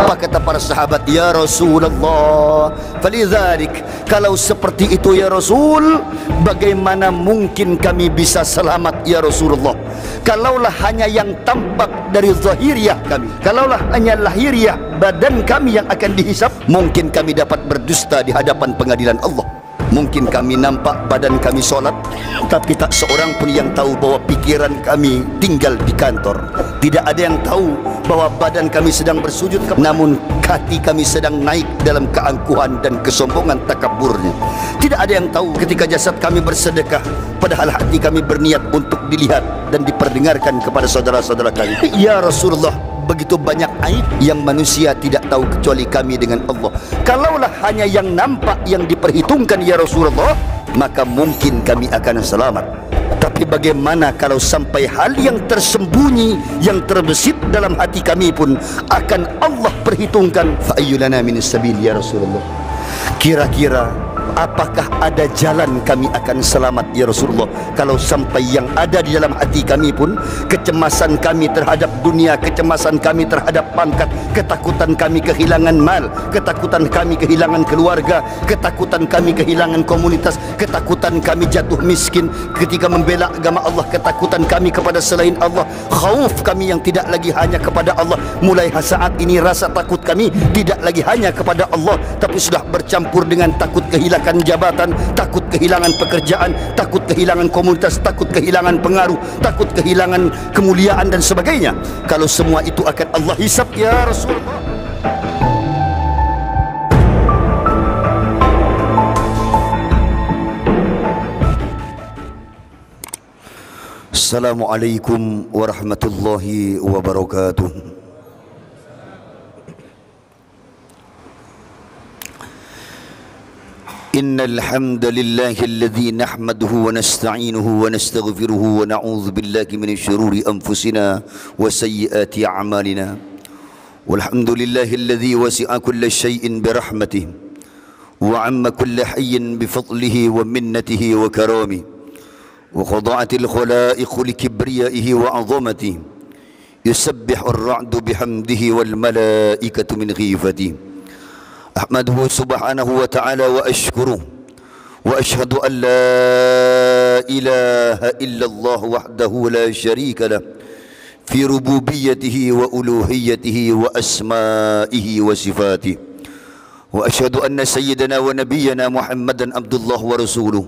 Apa kata para sahabat? Ya Rasulullah, falidzalik, kalau seperti itu ya Rasul, bagaimana mungkin kami bisa selamat ya Rasulullah? Kalaulah hanya yang tampak dari zahiriah kami, kalaulah hanya lahiriah badan kami yang akan dihisap, mungkin kami dapat berdusta di hadapan pengadilan Allah. Mungkin kami nampak badan kami solat, tapi tak seorang pun yang tahu bahwa pikiran kami tinggal di kantor. Tidak ada yang tahu bahwa badan kami sedang bersujud, namun hati kami sedang naik dalam keangkuhan dan kesombongan takaburnya. Tidak ada yang tahu ketika jasad kami bersedekah, padahal hati kami berniat untuk dilihat dan diperdengarkan kepada saudara-saudara kami. Ya Rasulullah, begitu banyak aib yang manusia tidak tahu kecuali kami dengan Allah. Kalaulah hanya yang nampak yang diperhitungkan ya Rasulullah, maka mungkin kami akan selamat. Tapi bagaimana kalau sampai hal yang tersembunyi, yang terbesit dalam hati kami pun akan Allah perhitungkan? Fa ayyulana min sabil ya Rasulullah. Kira-kira apakah ada jalan kami akan selamat ya Rasulullah, kalau sampai yang ada di dalam hati kami pun, kecemasan kami terhadap dunia, kecemasan kami terhadap pangkat, ketakutan kami kehilangan mal, ketakutan kami kehilangan keluarga, ketakutan kami kehilangan komunitas, ketakutan kami jatuh miskin ketika membela agama Allah, ketakutan kami kepada selain Allah, khauf kami yang tidak lagi hanya kepada Allah. Mulai saat ini rasa takut kami tidak lagi hanya kepada Allah, tapi sudah bercampur dengan takut kehilangan jabatan, takut kehilangan pekerjaan, takut kehilangan komunitas, takut kehilangan pengaruh, takut kehilangan kemuliaan dan sebagainya. Kalau semua itu akan Allah hisab ya Rasulullah. Assalamualaikum warahmatullahi wabarakatuh. إن الحمد لله الذي نحمده ونستعينه ونستغفره ونعوذ بالله من شرور أنفسنا وسيئات أعمالنا والحمد لله الذي وسع كل شيء برحمته وعم كل حي بفضله ومنته وكرامه وخضعت الخلائق لكبريائه وعظمته يسبح الرعد بحمده والملائكة من خيفته أحمده سبحانه وتعالى وأشكره وأشهد أن لا إله إلا الله وحده لا شريك له في ربوبيته وألوهيته وأسمائه وصفاته وأشهد أن سيدنا ونبينا محمدا عبد الله ورسوله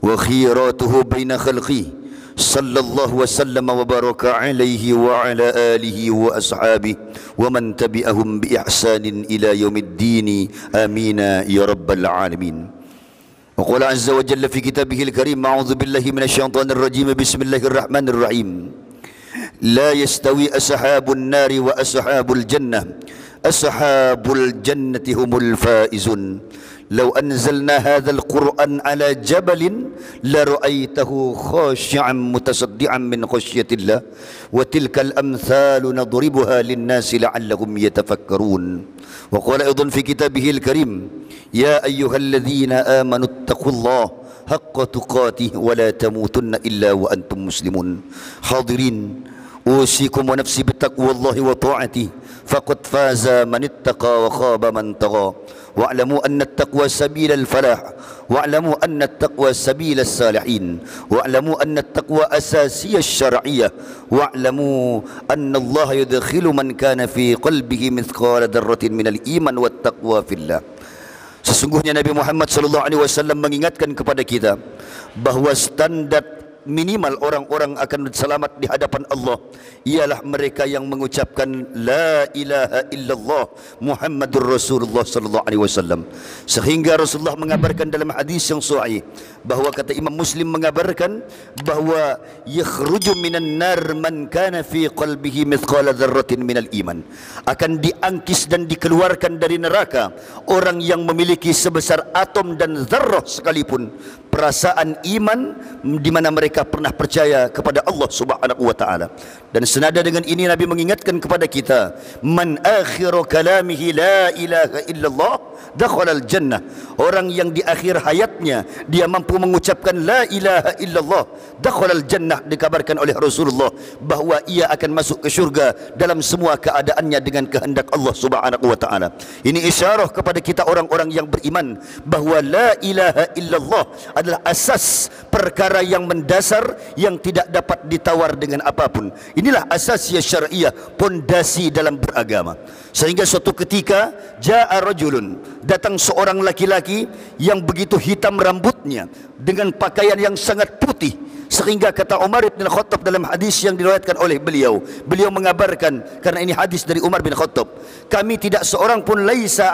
وخيراته بين خلقه صلى الله وسلم وبارك عليه وعلى آله وأصحابه ومن تبعهم بإحسان إلى يوم الدين آمين يا رب العالمين. وقال عز وجل في كتابه الكريم أعوذ بالله من الشيطان الرجيم بسم الله الرحمن الرحيم لا يستوي أصحاب النار وأصحاب الجنة أصحاب الجنة هم الفائزون لو أنزلنا هذا القرآن على جبل لرأيته خاشعا متصدعا من خشية الله وتلك الأمثال نضربها للناس لعلهم يتفكرون. وقال أيضا في كتابه الكريم يا أيها الذين آمنوا اتقوا الله حق تقاته ولا تموتن إلا وأنتم مسلمون. حاضرين أوصيكم ونفسي بتقوى الله وطاعته فقد فاز من اتقى وخاب من طغى واعلموا أن التقوى سبيل الفلاح واعلموا أن التقوى سبيل الصالحين واعلموا أن التقوى أساسية الشرعية واعلموا أن الله يدخل من كان في قلبه مثقال ذرة من الإيمان والتقوى في الله. Sesungguhnya Nabi Muhammad SAW mengingatkan kepada kita bahawa standar minimal orang-orang akan selamat di hadapan Allah ialah mereka yang mengucapkan la ilaha illallah Muhammadur Rasulullah sallallahu alaihi wasallam. Sehingga Rasulullah mengabarkan dalam hadis yang sahih bahawa kata Imam Muslim mengabarkan bahawa yakhruju minan nar man kana fi qalbihi mithqala dzarratin minal iman, akan diangkis dan dikeluarkan dari neraka orang yang memiliki sebesar atom dan zarrah sekalipun perasaan iman di mana mereka pernah percaya kepada Allah Subhanahu wa taala. Dan senada dengan ini Nabi mengingatkan kepada kita man akhiru kalamihi la ilaha illallah dakhalal jannah. Orang yang di akhir hayatnya dia mampu mengucapkan la ilaha illallah, dakhalal jannah, dikabarkan oleh Rasulullah bahawa ia akan masuk ke syurga dalam semua keadaannya dengan kehendak Allah Subhanahu wa taala. Ini isyarah kepada kita orang-orang yang beriman bahawa la ilaha illallah adalah asas perkara yang mendasar yang tidak dapat ditawar dengan apapun. Inilah asas ya syariah, pondasi dalam beragama. Sehingga suatu ketika ja'a rajulun, datang seorang laki-laki yang begitu hitam rambutnya dengan pakaian yang sangat putih, sehingga kata Umar bin Khattab dalam hadis yang diriwayatkan oleh beliau mengabarkan, karena ini hadis dari Umar bin Khattab, kami tidak seorang pun laisa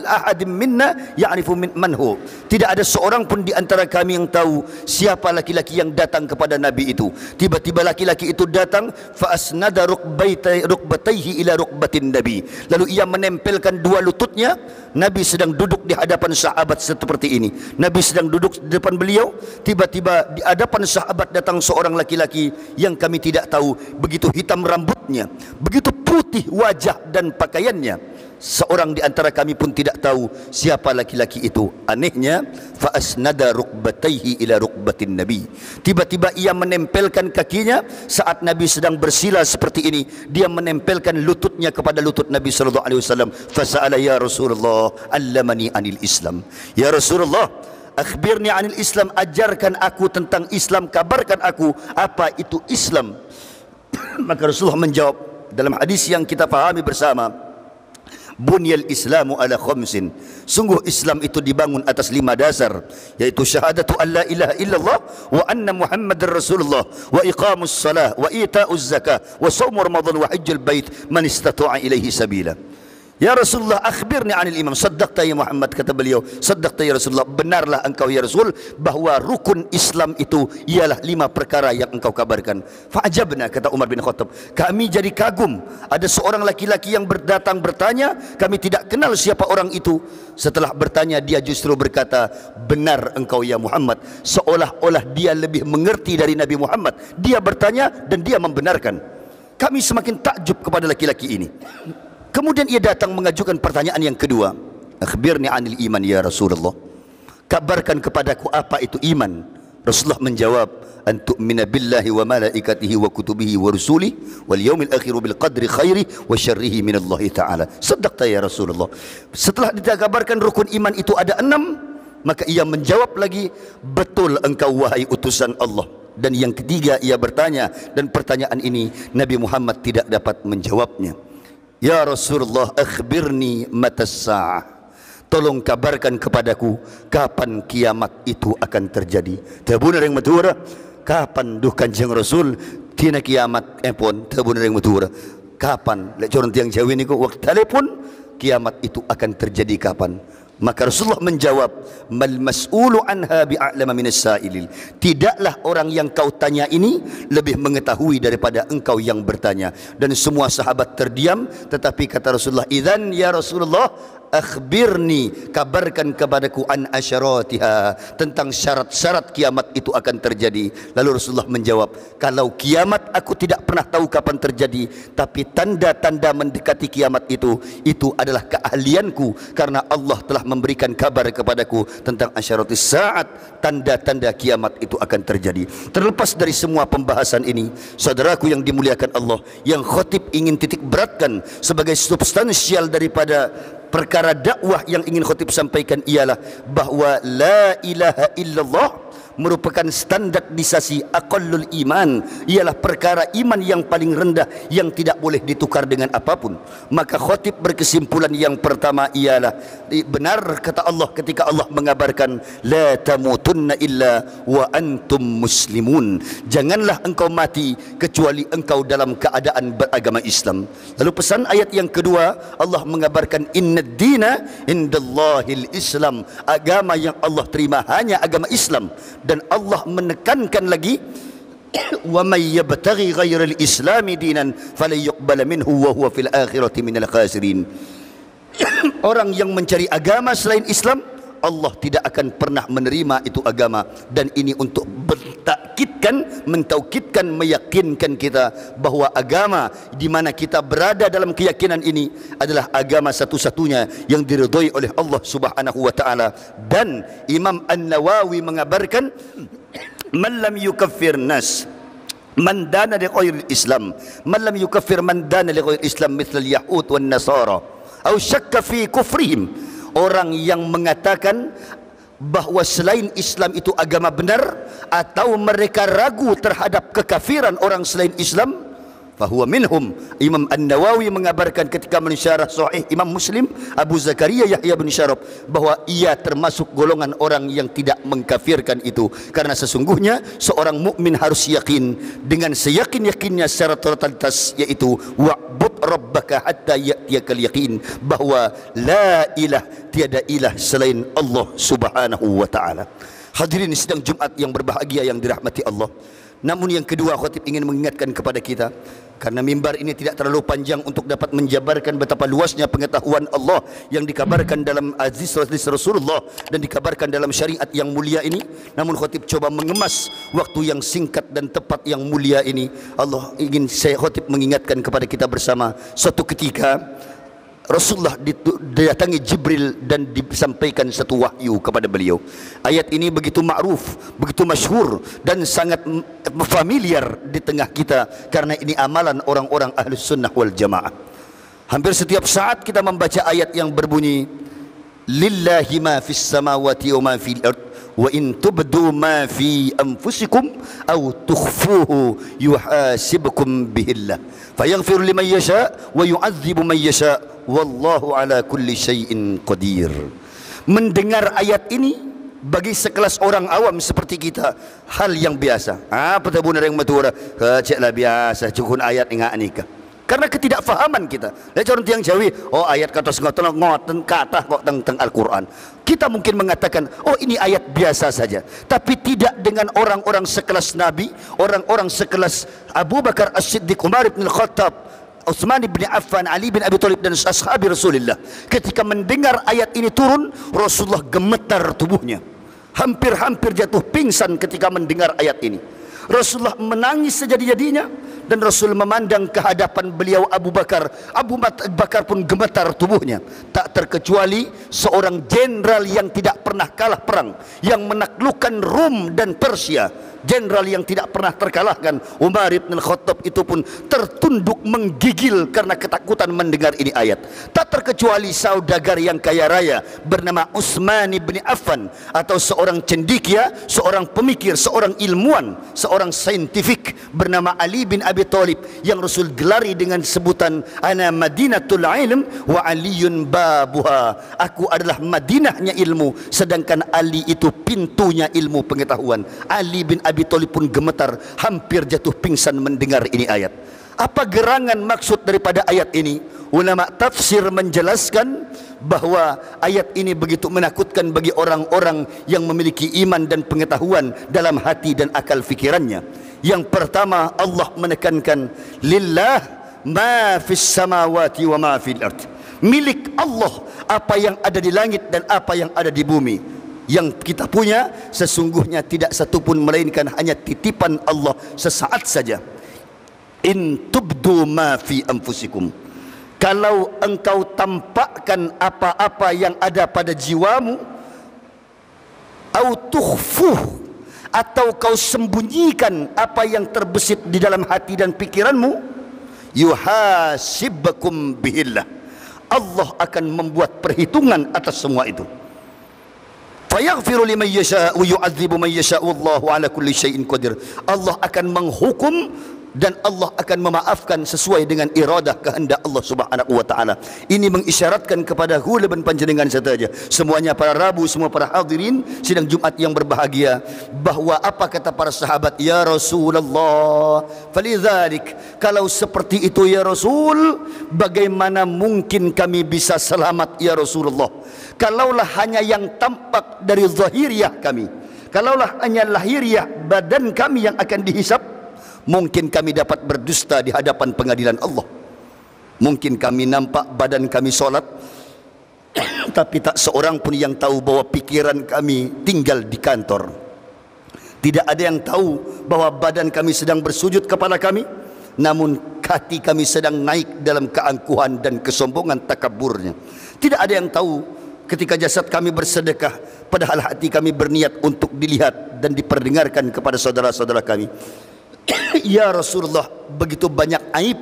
ahadim minna ya'rifu man hu, tidak ada seorang pun di antara kami yang tahu siapa laki-laki yang datang kepada Nabi itu. Tiba-tiba laki-laki itu datang, fa asnada rukbatayhi ila rukbatin Nabi, lalu ia menempelkan dua lututnya. Nabi sedang duduk di hadapan sahabat seperti ini, Nabi sedang duduk di depan beliau, tiba-tiba di hadapan sahabat datang seorang laki-laki yang kami tidak tahu, begitu hitam rambutnya, begitu putih wajah dan pakaiannya, seorang di antara kami pun tidak tahu siapa laki-laki itu. Anehnya, fa asnada rukbatayhi ila rukbatin Nabi, tiba-tiba ia menempelkan kakinya saat Nabi sedang bersila seperti ini, dia menempelkan lututnya kepada lutut Nabi sallallahu alaihi wasallam. Fa sa'ala ya Rasulullah allamani anil Islam, ya Rasulullah akhbirni anil Islam, ajarkan aku tentang Islam, kabarkan aku apa itu Islam. Maka Rasulullah menjawab dalam hadis yang kita pahami bersama, bunyal Islamu ala khamsin, sungguh Islam itu dibangun atas 5 dasar, yaitu syahadatu an la ilaha illallah wa anna Muhammadar Rasulullah wa iqamus salah wa ita'uz zakah wa shaum Ramadan wa hajjul bait man istata'a ilaihi sabila. Ya Rasulullah akhbirni anil iman. Saddaqta ya Muhammad, kata beliau, saddaqta ya Rasulullah, benarlah engkau ya Rasul bahawa rukun Islam itu ialah 5 perkara yang engkau kabarkan. Fa'ajabna, kata Umar bin Khattab, kami jadi kagum, ada seorang laki-laki yang datang bertanya, kami tidak kenal siapa orang itu. Setelah bertanya, dia justru berkata, benar engkau ya Muhammad, seolah-olah dia lebih mengerti dari Nabi Muhammad. Dia bertanya dan dia membenarkan. Kami semakin takjub kepada laki-laki ini. Kemudian ia datang mengajukan pertanyaan yang kedua, akhbirni anil iman ya Rasulullah, kabarkan kepadaku apa itu iman. Rasulullah menjawab, an tu'mina billahi wa malaikatihi wa kutubihi wa rusulihi wal yaumil akhir bil qadri khairi wa syarrihi minallahi ta'ala. Saddaqta ya Rasulullah. Setelah dikabarkan rukun iman itu ada 6, maka ia menjawab lagi, betul engkau wahai utusan Allah. Dan yang ketiga ia bertanya, dan pertanyaan ini Nabi Muhammad tidak dapat menjawabnya. Ya Rasulullah akhbirni matas sa'ah, tolong kabarkan kepadaku kapan kiamat itu akan terjadi. Tabunar yang matura, kapan duh Kanjeng Rasul tina kiamat pun tabunar yang matura, kapan lek orang tiang Jawa niku waktu telepon kiamat itu akan terjadi kapan. Maka Rasulullah menjawab, mal mas'ulu anha bi'a'lama minas sa'ilil, tidaklah orang yang kau tanya ini lebih mengetahui daripada engkau yang bertanya. Dan semua sahabat terdiam, tetapi kata Rasulullah, idzan ya Rasulullah akhbirni, kabarkan kepadaku an asyaratiha, tentang syarat-syarat kiamat itu akan terjadi. Lalu Rasulullah menjawab, kalau kiamat aku tidak pernah tahu kapan terjadi, tapi tanda-tanda mendekati kiamat itu adalah keahlianku, karena Allah telah memberikan kabar kepadaku tentang asyaratis saat, tanda-tanda kiamat itu akan terjadi. Terlepas dari semua pembahasan ini, saudaraku yang dimuliakan Allah, yang khatib ingin titik beratkan sebagai substansial daripada perkara dakwah yang ingin khatib sampaikan ialah bahawa la ilaha illallah merupakan standarisasi aqallul iman, ialah perkara iman yang paling rendah yang tidak boleh ditukar dengan apapun. Maka khatib berkesimpulan yang pertama ialah, benar kata Allah ketika Allah mengabarkan la tamutunna illa wa antum muslimun, janganlah engkau mati kecuali engkau dalam keadaan beragama Islam. Lalu pesan ayat yang kedua, Allah mengabarkan innad dina indallahil Islam, agama yang Allah terima hanya agama Islam. Dan Allah menekankan lagi, wa may yabtaghi ghairal islami dinan falan yuqbala minhu wa huwa fil akhirati minal khasirin. Orang yang mencari agama selain Islam, Allah tidak akan pernah menerima itu agama. Dan ini untuk mentaukidkan, meyakinkan kita bahwa agama di mana kita berada dalam keyakinan ini adalah agama satu-satunya yang diridhoi oleh Allah Subhanahu wa taala. Dan Imam An-Nawawi mengabarkan, man lam yukaffir nas man dana li ghairil Islam, man lam yukaffir man dana li ghairil Islam mithl al-yahud wan nasara aw syakka fi kufrihim. Orang yang mengatakan bahwa selain Islam itu agama benar, atau mereka ragu terhadap kekafiran orang selain Islam, fahuwa minhum. Imam An-Nawawi mengabarkan ketika mensyarah Sahih Imam Muslim, Abu Zakaria Yahya bin Syarab, bahwa ia termasuk golongan orang yang tidak mengkafirkan itu. Karena sesungguhnya seorang mukmin harus yakin dengan seyakin-yakinnya secara totalitas, yaitu wa'bud rabbaka hatta ya'tiyakal yaqin, bahwa la ilah, tiada ilah selain Allah Subhanahu wa taala. Hadirin sidang Jumat yang berbahagia yang dirahmati Allah. Namun yang kedua, khatib ingin mengingatkan kepada kita, karena mimbar ini tidak terlalu panjang untuk dapat menjabarkan betapa luasnya pengetahuan Allah yang dikabarkan dalam aziz Rasulullah dan dikabarkan dalam syariat yang mulia ini. Namun khatib coba mengemas waktu yang singkat dan tepat yang mulia ini. Khatib mengingatkan kepada kita bersama, suatu ketika Rasulullah didatangi Jibril dan disampaikan satu wahyu kepada beliau. Ayat ini begitu ma'ruf, begitu masyhur dan sangat familiar di tengah kita, karena ini amalan orang-orang Ahlus Sunnah wal Jamaah. Hampir setiap saat kita membaca ayat yang berbunyi, lillahi ma fis samawati wa ma fil ard wa in tubdu ma fi anfusikum aw tukhfuhu yuhasibkum bihillah fayaghfiru liman yasha wa yu'adzibu man yasha wallahu ala kulli syai'in qadir. Mendengar ayat ini bagi sekelas orang awam seperti kita hal yang biasa. Apa tahu benar yang matura? Keceklah biasa cukun ayat ingat nikah. Karena ketidakfahaman kita. Lihat orang tiang Jawi, oh ayat kata ngoten kata kok tentang Al-Quran. Kita mungkin mengatakan, oh ini ayat biasa saja. Tapi tidak dengan orang-orang sekelas Nabi, orang-orang sekelas Abu Bakar As-Siddiq, Umar bin Khattab, Utsman bin Affan, Ali bin Abi Thalib dan ashabi Rasulullah. Ketika mendengar ayat ini turun, Rasulullah gemetar tubuhnya. Hampir-hampir jatuh pingsan ketika mendengar ayat ini. Rasulullah menangis sejadi-jadinya, dan Rasul memandang ke hadapan beliau Abu Bakar. Abu Bakar pun gemetar tubuhnya. Tak terkecuali seorang jenderal yang tidak pernah kalah perang, yang menaklukkan Rum dan Persia, jenderal yang tidak pernah terkalahkan, Umar bin Khattab, itu pun tertunduk menggigil karena ketakutan mendengar ini ayat. Tak terkecuali saudagar yang kaya raya bernama Utsman bin Affan, atau seorang cendekia, seorang pemikir, seorang ilmuwan, seorang saintifik bernama Ali bin Abi Thalib, yang Rasul gelari dengan sebutan ana Madinatul Ilm wa Aliyun babuha. Aku adalah Madinahnya ilmu, sedangkan Ali itu pintunya ilmu pengetahuan. Ali bin Abi Thalib pun gemetar, hampir jatuh pingsan mendengar ini ayat. Apa gerangan maksud daripada ayat ini? Ulama tafsir menjelaskan bahwa ayat ini begitu menakutkan bagi orang-orang yang memiliki iman dan pengetahuan dalam hati dan akal fikirannya. Yang pertama, Allah menekankan lillah ma fis samawati wa ma fil ard. Milik Allah apa yang ada di langit dan apa yang ada di bumi. Yang kita punya sesungguhnya tidak satu pun melainkan hanya titipan Allah sesaat saja. In tubdu ma fi anfusikum. Kalau engkau tampakkan apa-apa yang ada pada jiwamu, au tukhfuh, atau kau sembunyikan apa yang terbesit di dalam hati dan pikiranmu, yuhasibkum bihillah. Allah akan membuat perhitungan atas semua itu. Fayaghfiru liman yasha wa yu'adzibu man yasha wallahu ala kulli syai'in qadir. Allah akan menghukum dan Allah akan memaafkan sesuai dengan iradah kehendak Allah Subhanahu wa taala. Ini mengisyaratkan kepada hula dan panjenengan saja, semuanya para Rabu, semua para hadirin sidang Jumat yang berbahagia, bahwa apa kata para sahabat, ya Rasulullah, falidzalik, kalau seperti itu ya Rasul, bagaimana mungkin kami bisa selamat ya Rasulullah? Kalaulah hanya yang tampak dari zahiriah kami, kalaulah hanya lahiriah badan kami yang akan dihisap, mungkin kami dapat berdusta di hadapan pengadilan Allah. Mungkin kami nampak badan kami solat, Tapi tak seorang pun yang tahu bahwa pikiran kami tinggal di kantor. Tidak ada yang tahu bahwa badan kami sedang bersujud kepada kami, namun hati kami sedang naik dalam keangkuhan dan kesombongan takaburnya. Tidak ada yang tahu ketika jasad kami bersedekah, padahal hati kami berniat untuk dilihat dan diperdengarkan kepada saudara-saudara kami. Ya Rasulullah, begitu banyak aib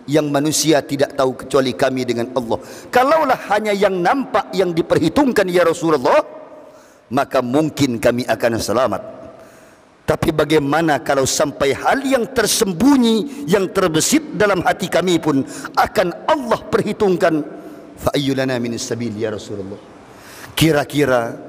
yang manusia tidak tahu kecuali kami dengan Allah. Kalaulah hanya yang nampak yang diperhitungkan ya Rasulullah, maka mungkin kami akan selamat. Tapi bagaimana kalau sampai hal yang tersembunyi, yang terbesit dalam hati kami pun akan Allah perhitungkan? Fa ayyulana min sabil ya Rasulullah. Kira-kira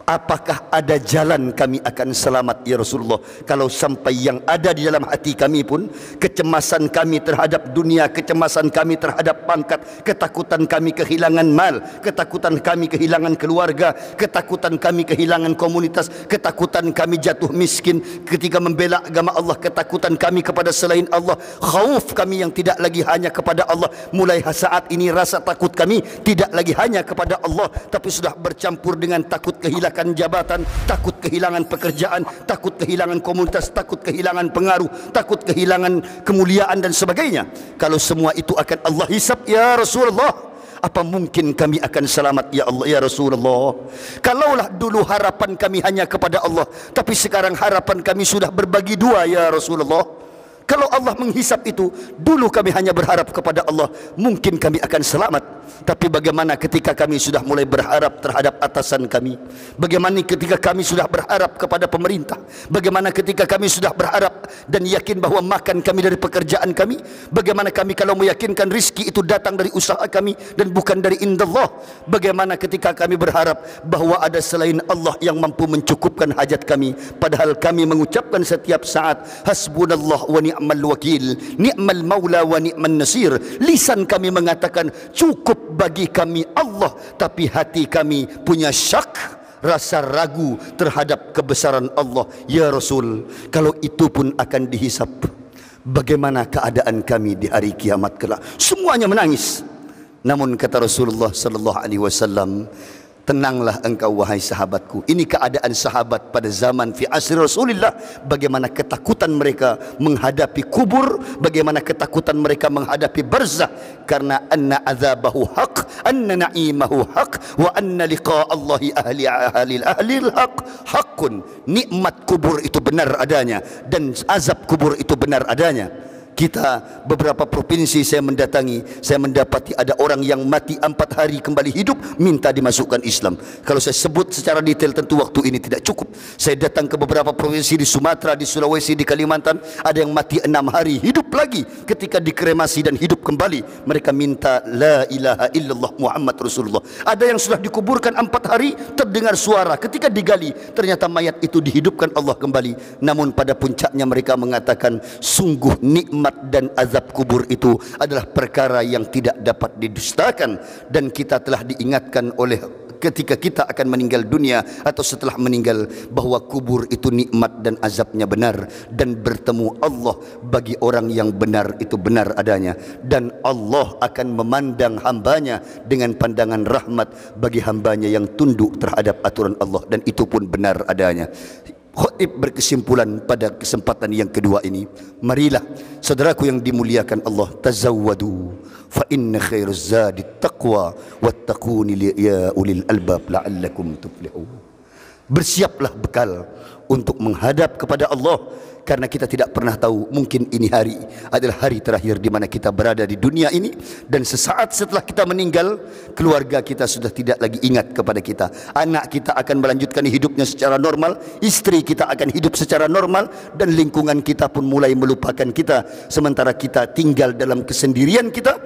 apakah ada jalan kami akan selamat ya Rasulullah, kalau sampai yang ada di dalam hati kami pun kecemasan kami terhadap dunia, kecemasan kami terhadap pangkat, ketakutan kami kehilangan mal, ketakutan kami kehilangan keluarga, ketakutan kami kehilangan komunitas, ketakutan kami jatuh miskin ketika membela agama Allah, ketakutan kami kepada selain Allah, khauf kami yang tidak lagi hanya kepada Allah. Mulai saat ini rasa takut kami tidak lagi hanya kepada Allah, tapi sudah bercampur dengan takut kehilangan jabatan, takut kehilangan pekerjaan, takut kehilangan komunitas, takut kehilangan pengaruh, takut kehilangan kemuliaan dan sebagainya. Kalau semua itu akan Allah hisab ya Rasulullah, apa mungkin kami akan selamat ya Allah ya Rasulullah? Kalaulah dulu harapan kami hanya kepada Allah, tapi sekarang harapan kami sudah berbagi dua ya Rasulullah. Kalau Allah menghisap itu, dulu kami hanya berharap kepada Allah, mungkin kami akan selamat. Tapi bagaimana ketika kami sudah mulai berharap terhadap atasan kami? Bagaimana ketika kami sudah berharap kepada pemerintah? Bagaimana ketika kami sudah berharap dan yakin bahwa makan kami dari pekerjaan kami? Bagaimana kami kalau meyakinkan rizki itu datang dari usaha kami dan bukan dari indallah? Bagaimana ketika kami berharap bahwa ada selain Allah yang mampu mencukupkan hajat kami, padahal kami mengucapkan setiap saat hasbunallah wa ni'mal wakil, ni'mal maula wa ni'man nasir. Lisan kami mengatakan cukup bagi kami Allah, tapi hati kami punya syak, rasa ragu terhadap kebesaran Allah ya Rasul. Kalau itu pun akan dihisap, bagaimana keadaan kami di hari kiamat kelak? Semuanya menangis. Namun kata Rasulullah sallallahu alaihi wasallam, tenanglah engkau wahai sahabatku. Ini keadaan sahabat pada zaman fi asri Rasulullah. Bagaimana ketakutan mereka menghadapi kubur, bagaimana ketakutan mereka menghadapi barzah, karena anna azabahu haq, anna na'imahu haq, wa anna liqa Allahi ahli haq haqqun. Nikmat kubur itu benar adanya dan azab kubur itu benar adanya. Kita beberapa provinsi saya mendatangi, saya mendapati ada orang yang mati 4 hari kembali hidup minta dimasukkan Islam. Kalau saya sebut secara detail tentu waktu ini tidak cukup. Saya datang ke beberapa provinsi di Sumatera, di Sulawesi, di Kalimantan, ada yang mati 6 hari hidup lagi ketika dikremasi dan hidup kembali. Mereka minta la ilaha illallah Muhammad Rasulullah. Ada yang sudah dikuburkan 4 hari, terdengar suara ketika digali, ternyata mayat itu dihidupkan Allah kembali. Namun pada puncaknya mereka mengatakan sungguh nikmat dan azab kubur itu adalah perkara yang tidak dapat didustakan, dan kita telah diingatkan oleh ketika kita akan meninggal dunia atau setelah meninggal bahwa kubur itu nikmat dan azabnya benar, dan bertemu Allah bagi orang yang benar itu benar adanya, dan Allah akan memandang hambanya dengan pandangan rahmat bagi hambanya yang tunduk terhadap aturan Allah, dan itu pun benar adanya. Khatib berkesimpulan pada kesempatan yang kedua ini, marilah saudaraku yang dimuliakan Allah, tazawwadu fa inna khairuz zadi taqwa wattaquni ya ulil albab la'allakum tuflihun. Bersiaplah bekal untuk menghadap kepada Allah, karena kita tidak pernah tahu, mungkin ini hari adalah hari terakhir di mana kita berada di dunia ini, dan sesaat setelah kita meninggal, keluarga kita sudah tidak lagi ingat kepada kita. Anak kita akan melanjutkan hidupnya secara normal, istri kita akan hidup secara normal, dan lingkungan kita pun mulai melupakan kita, sementara kita tinggal dalam kesendirian kita.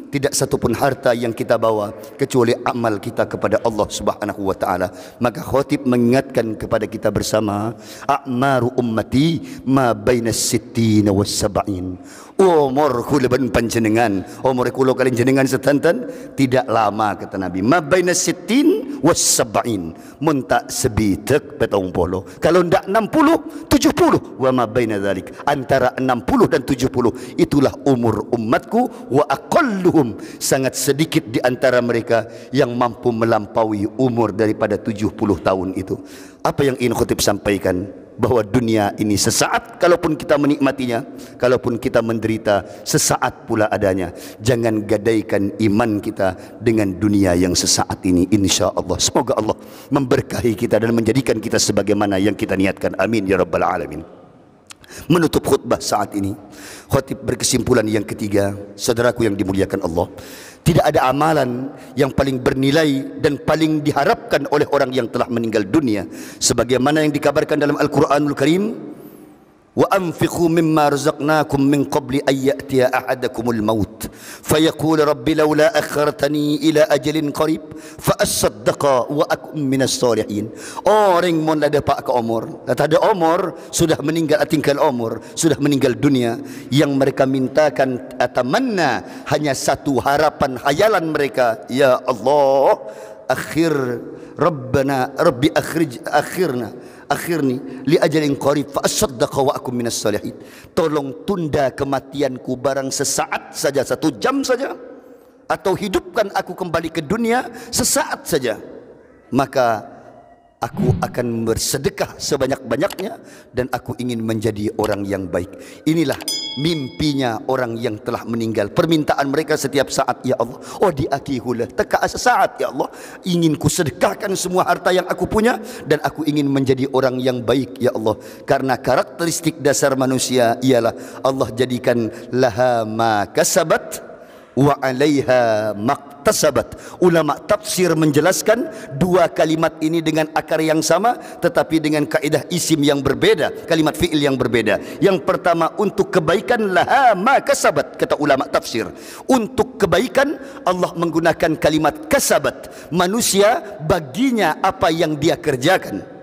Tidak satu pun harta yang kita bawa kecuali amal kita kepada Allah Subhanahu wa taala. Maka khatib mengingatkan kepada kita bersama, a'maru ummati ma baina sittina was sab'in. Umur kulaban panjenengan, umur kula kalian jenengan setanten tidak lama kata Nabi. Ma baina sittin was-sab'in. Mun tak sebitek petong polo. Kalau ndak 60, 70. Wa ma baina dzalik. Antara 60 dan 70 itulah umur umatku. Wa aqalluhum, sangat sedikit di antara mereka yang mampu melampaui umur daripada 70 tahun itu. Apa yang ingin khutib sampaikan? Bahwa dunia ini sesaat, kalaupun kita menikmatinya, kalaupun kita menderita, sesaat pula adanya. Jangan gadaikan iman kita dengan dunia yang sesaat ini, insya Allah. Semoga Allah memberkahi kita dan menjadikan kita sebagaimana yang kita niatkan. Amin ya rabbal alamin. Menutup khutbah saat ini, khutib berkesimpulan yang ketiga. Saudaraku yang dimuliakan Allah, tidak ada amalan yang paling bernilai dan paling diharapkan oleh orang yang telah meninggal dunia sebagaimana yang dikabarkan dalam Al-Quranul Karim, wa anfiqu mimma razaqnakum min qabli an ya'tiya ahadakumul maut fayaqul rabbi laula akhartani ila ajalin qarib fa asaddaqa wa akum minas salihin. Orang mon ada pak ke umur, tak ada umur, sudah meninggal tinggal umur, sudah meninggal dunia. Yang mereka mintakan atamanna, hanya satu harapan hayalan mereka, ya Allah, rabbi akhirni li ajalin qarib fa asaddaqa wa akum minas salihin. Tolong tunda kematianku barang sesaat saja, 1 jam saja, atau hidupkan aku kembali ke dunia sesaat saja, maka aku akan bersedekah sebanyak-banyaknya dan aku ingin menjadi orang yang baik. Inilah mimpinya orang yang telah meninggal. Permintaan mereka setiap saat, ya Allah, oh di akihulah teka sesaat, ya Allah, ingin ku sedekahkan semua harta yang aku punya dan aku ingin menjadi orang yang baik, ya Allah. Karena karakteristik dasar manusia ialah Allah jadikan laha ma kasabat wa 'alaiha maktasabat. Ulama tafsir menjelaskan dua kalimat ini dengan akar yang sama tetapi dengan kaidah isim yang berbeda, kalimat fi'il yang berbeda. Yang pertama untuk kebaikan laha ma kasabat, kata ulama tafsir. Untuk kebaikan Allah menggunakan kalimat kasabat, manusia baginya apa yang dia kerjakan.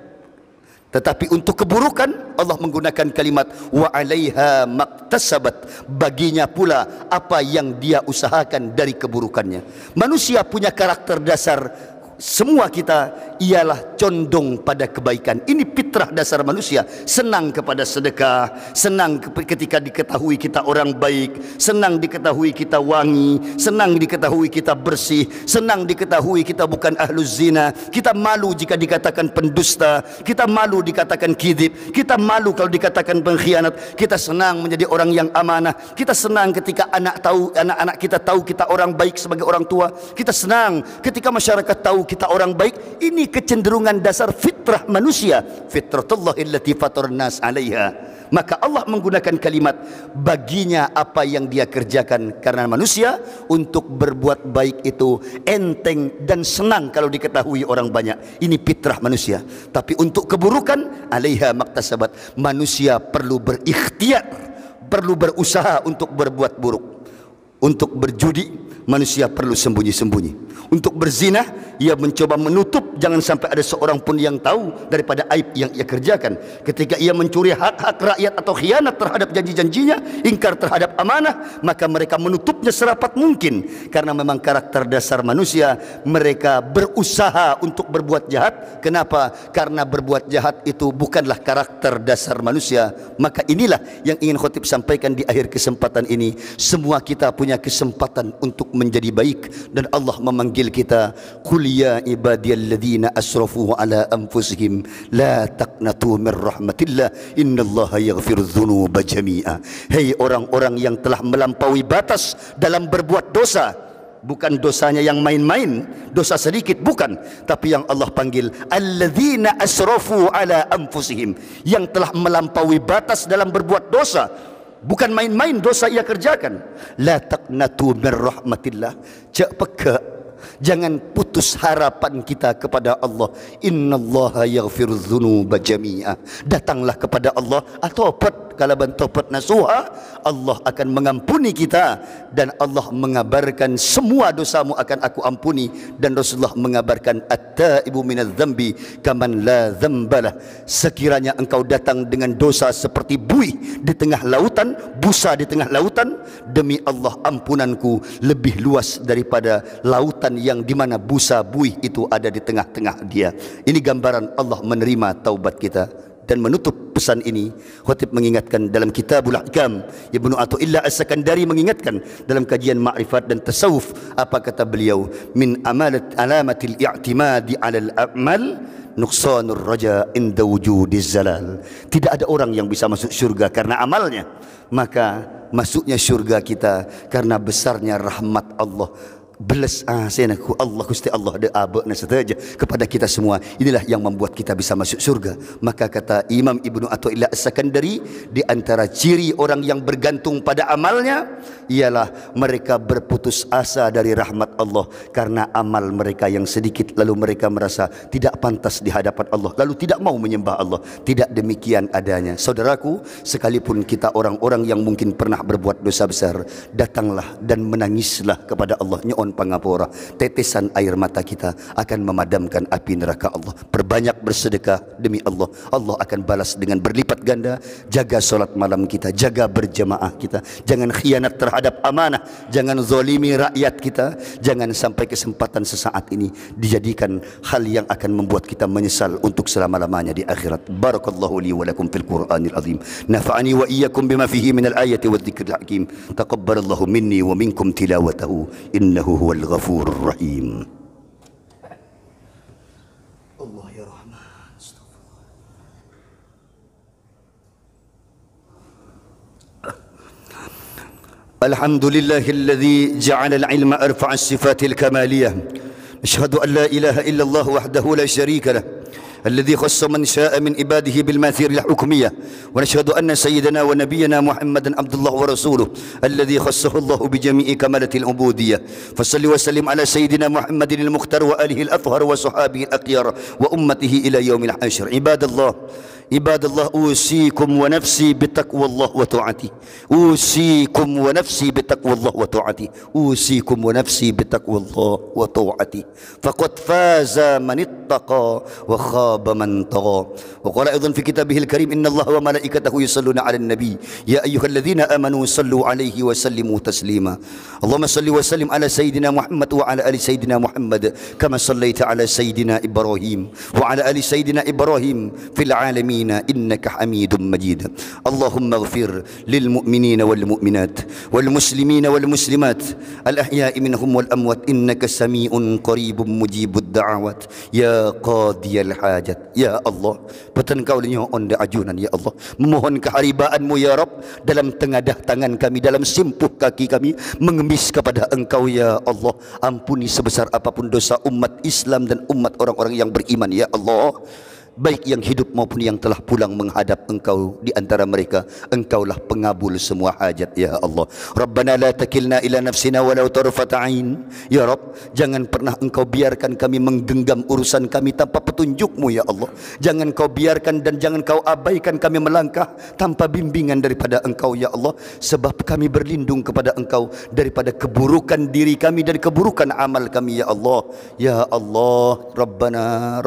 Tetapi untuk keburukan Allah menggunakan kalimat wa 'alaiha maktasabat, baginya pula apa yang dia usahakan dari keburukannya. Manusia punya karakter dasar, semua kita ialah condong pada kebaikan. Ini fitrah dasar manusia. Senang kepada sedekah, senang ketika diketahui kita orang baik, senang diketahui kita wangi, senang diketahui kita bersih, senang diketahui kita bukan ahluz zina. Kita malu jika dikatakan pendusta, kita malu dikatakan kidib, kita malu kalau dikatakan pengkhianat. Kita senang menjadi orang yang amanah. Kita senang ketika anak-anak kita tahu kita orang baik sebagai orang tua. Kita senang ketika masyarakat tahu kita orang baik. Ini kecenderungan dasar fitrah manusia, fitratullah allati fataran nas 'alaiha. Maka Allah menggunakan kalimat baginya apa yang dia kerjakan, karena manusia untuk berbuat baik itu enteng dan senang kalau diketahui orang banyak. Ini fitrah manusia. Tapi untuk keburukan 'alaiha maktasabat, manusia perlu berikhtiar, perlu berusaha untuk berbuat buruk. Untuk berjudi manusia perlu sembunyi-sembunyi. Untuk berzina ia mencoba menutup, jangan sampai ada seorang pun yang tahu daripada aib yang ia kerjakan. Ketika ia mencuri hak-hak rakyat atau khianat terhadap janji-janjinya, ingkar terhadap amanah, maka mereka menutupnya serapat mungkin. Karena memang karakter dasar manusia, mereka berusaha untuk berbuat jahat. Kenapa? Karena berbuat jahat itu bukanlah karakter dasar manusia. Maka inilah yang ingin khotib sampaikan di akhir kesempatan ini. Semua kita punya kesempatan untuk menjadi baik, dan Allah memanggil kita, qul ya ibadiyalladzina asrafu ala anfusihim la taqnatu min rahmatillah innallaha yaghfirudz dzunuba jami'a. Hei orang-orang yang telah melampaui batas dalam berbuat dosa, bukan dosanya yang main-main, dosa sedikit, bukan, tapi yang Allah panggil alladzina asrafu ala anfusihim, yang telah melampaui batas dalam berbuat dosa. Bukan main-main dosa ia kerjakan. La taqnatu min rahmatillah. Cak peka, jangan putus harapan kita kepada Allah. Innallaha yaghfirudz dzunuba jami'a. Datanglah kepada Allah atau kalaban taubat nasuha, Allah akan mengampuni kita, dan Allah mengabarkan semua dosamu akan aku ampuni. Dan Rasulullah mengabarkan at-taibu minadz-dzambi kaman la dzambalah. Sekiranya engkau datang dengan dosa seperti buih di tengah lautan, busa di tengah lautan, demi Allah ampunanku lebih luas daripada lautan yang di mana busa buih itu ada di tengah-tengah dia. Ini gambaran Allah menerima taubat kita. Dan menutup pesan ini, khatib mengingatkan dalam Kitabul Ahkam, Ibnu Athaillah As-Sakandari mengingatkan dalam kajian Ma'rifat dan Tasawuf, apa kata beliau? Min alamatil i'timadi 'alal a'mal nuqsanur raja inda wujudiz zalal. Tidak ada orang yang bisa masuk syurga karena amalnya, maka masuknya syurga kita karena besarnya rahmat Allah. Belas senaku Allah Gusti Allah de abakna saja kepada kita semua. Inilah yang membuat kita bisa masuk surga. Maka kata Imam Ibnu Athaillah As-Sakandari, di antara ciri orang yang bergantung pada amalnya ialah mereka berputus asa dari rahmat Allah karena amal mereka yang sedikit, lalu mereka merasa tidak pantas di hadapan Allah, lalu tidak mau menyembah Allah. Tidak demikian adanya. Saudaraku, sekalipun kita orang-orang yang mungkin pernah berbuat dosa besar, datanglah dan menangislah kepada Allah. Nyoon pangapura, tetesan air mata kita akan memadamkan api neraka Allah. Perbanyak bersedekah demi Allah, Allah akan balas dengan berlipat ganda. Jaga solat malam kita, jaga berjamaah kita, jangan khianat terhadap amanah, jangan zalimi rakyat kita, jangan sampai kesempatan sesaat ini dijadikan hal yang akan membuat kita menyesal untuk selama-lamanya di akhirat. Barakallahu li wa lakum fil Qur'anil azim, nafa'ani wa iyyakum bima fihi minal ayati wadh-dhikril hakim. Taqabbalallahu minni wa minkum tilawatahu innahu huwal ghafurur rahim. Allah ya Rahman. Alhamdulillahilladzi ja'ala al-ilma arfa'a as-sifatil kamaliyah. Asyhadu an la ilaha illallah wahdahu la syarika lah, الذي خص من شاء من عباده بالماثير الحكمية. ونشهد أن سيدنا ونبينا محمدا عبد الله ورسوله الذي خصه الله بجميع كمالة العبودية. فصل وسلم على سيدنا محمد المختار وآله الأطهر وصحابه الأخيار وأمته إلى يوم الحشر. عباد الله أوصيكم ونفسي بتقوى الله وطاعته. أوصيكم ونفسي بتقوى الله وطاعته. أوصيكم ونفسي بتقوى الله وطاعته. فقد فاز من اتقى وخاب من طغى. وقال أيضا في كتابه الكريم إن الله وملائكته يصلون على النبي يا أيها الذين آمنوا صلوا عليه وسلموا تسليما. اللهم صل وسلم على سيدنا محمد وعلى آل سيدنا محمد كما صليت على سيدنا إبراهيم وعلى آل سيدنا إبراهيم في العالمين إنك حميد مجيد. اللهم اغفر للمؤمنين والمؤمنات والمسلمين والمسلمات الأحياء منهم والأموات إنك سميع قريب مجيب الدعوات يا قاضي الحاجات. Ya Allah, petan kau nyoon da ajunan ya Allah, memohon keharibaanmu ya Rabb dalam tengadah tangan kami, dalam simpuh kaki kami mengemis kepada Engkau ya Allah. Ampuni sebesar apapun dosa umat Islam dan umat orang-orang yang beriman ya Allah, baik yang hidup maupun yang telah pulang menghadap Engkau. Di antara mereka Engkaulah pengabul semua hajat ya Allah. Rabbana la takilna ila nafsina walau tarfata ain. Ya Rabb, jangan pernah Engkau biarkan kami menggenggam urusan kami tanpa petunjuk-Mu ya Allah. Jangan Kau biarkan dan jangan Kau abaikan kami melangkah tanpa bimbingan daripada Engkau ya Allah. Sebab kami berlindung kepada Engkau daripada keburukan diri kami dan keburukan amal kami ya Allah. Ya Allah, Rabbana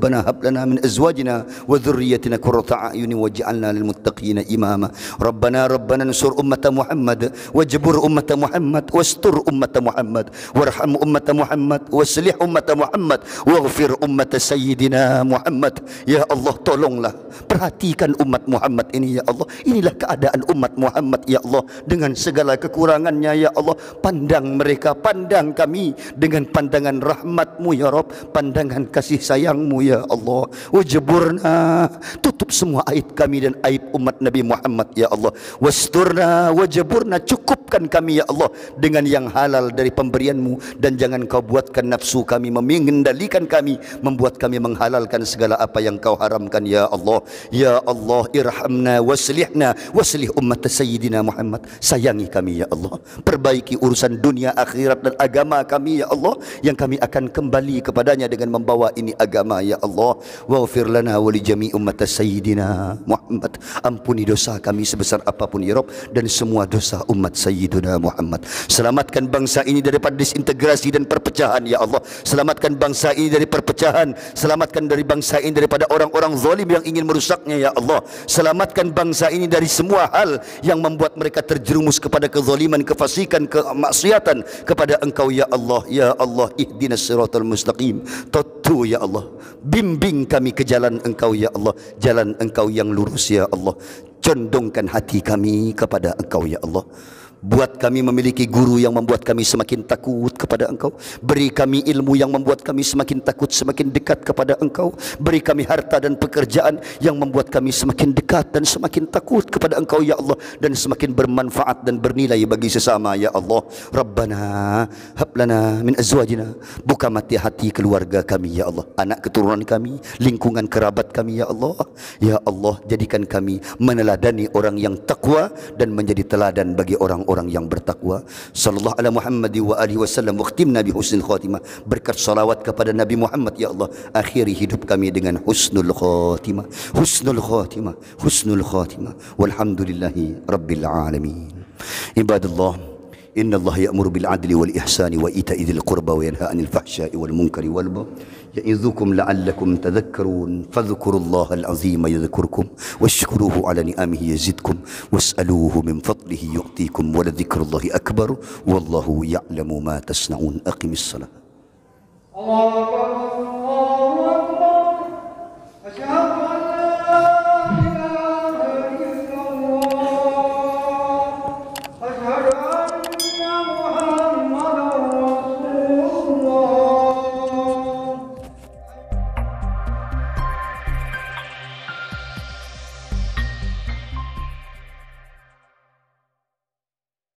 ربنا هب لنا من أزواجنا وذريتنا قرة أعين واجعلنا للمتقين إماما. ربنا انصر أمة محمد واجبر أمة محمد واستر أمة محمد وارحم أمة محمد واصلح أمة محمد واغفر أمة سيدنا محمد. Ya Allah, tolonglah perhatikan umat Muhammad ini ya Allah. Inilah keadaan umat Muhammad ya Allah, dengan segala kekurangannya ya Allah. Pandang mereka, pandang kami dengan pandangan rahmat-Mu ya Rabb, pandangan kasih sayang-Mu ya Allah. Wajburna, tutup semua aib kami dan aib umat Nabi Muhammad ya Allah. Wasturna wajburna, cukupkan kami ya Allah dengan yang halal dari pemberian-Mu, dan jangan Kau buatkan nafsu kami mengendalikan kami, membuat kami menghalalkan segala apa yang Kau haramkan ya Allah. Ya Allah, irhamna waslihna waslih ummat Sayyidina Muhammad. Sayangi kami ya Allah, perbaiki urusan dunia, akhirat dan agama kami ya Allah, yang kami akan kembali kepadanya dengan membawa ini agama ya Allah. Waghfir lana wa li jami' ummat sayyidina Muhammad. Ampuni dosa kami sebesar apapun ya Rabb, dan semua dosa umat Sayyidina Muhammad. Selamatkan bangsa ini daripada disintegrasi dan perpecahan ya Allah. Selamatkan bangsa ini dari perpecahan. Selamatkan dari bangsa ini daripada orang-orang zalim yang ingin merusaknya ya Allah. Selamatkan bangsa ini dari semua hal yang membuat mereka terjerumus kepada kezaliman, kefasikan, kemaksiatan kepada Engkau ya Allah. Ya Allah, ihdinas siratal mustaqim. Tutu ya Allah, bimbing kami ke jalan Engkau ya Allah, jalan Engkau yang lurus ya Allah. Condongkan hati kami kepada Engkau ya Allah. Buat kami memiliki guru yang membuat kami semakin takut kepada Engkau. Beri kami ilmu yang membuat kami semakin takut, semakin dekat kepada Engkau. Beri kami harta dan pekerjaan yang membuat kami semakin dekat dan semakin takut kepada Engkau ya Allah, dan semakin bermanfaat dan bernilai bagi sesama ya Allah. Rabbana hablana min azwajina, buka mati hati keluarga kami ya Allah, anak keturunan kami, lingkungan kerabat kami ya Allah. Ya Allah, jadikan kami meneladani orang yang takwa dan menjadi teladan bagi orang-orang yang bertakwa. Sallallahu ala Muhammad wa alihi wasallam wa khtimna bi husnul khatimah. Berkat salawat kepada Nabi Muhammad ya Allah, akhiri hidup kami dengan husnul khatimah, husnul khatimah, husnul khatimah. Walhamdulillahi rabbil alamin. Ibadallah, إن الله يأمر بالعدل والإحسان وإيتاء ذي القربى وينهى عن الفحشاء والمنكر والبغي يعظكم لعلكم تذكرون فاذكروا الله العظيم يذكركم واشكروه على نعمه يزدكم واسألوه من فضله يعطيكم ولذكر الله أكبر والله يعلم ما تصنعون. أقم الصلاة.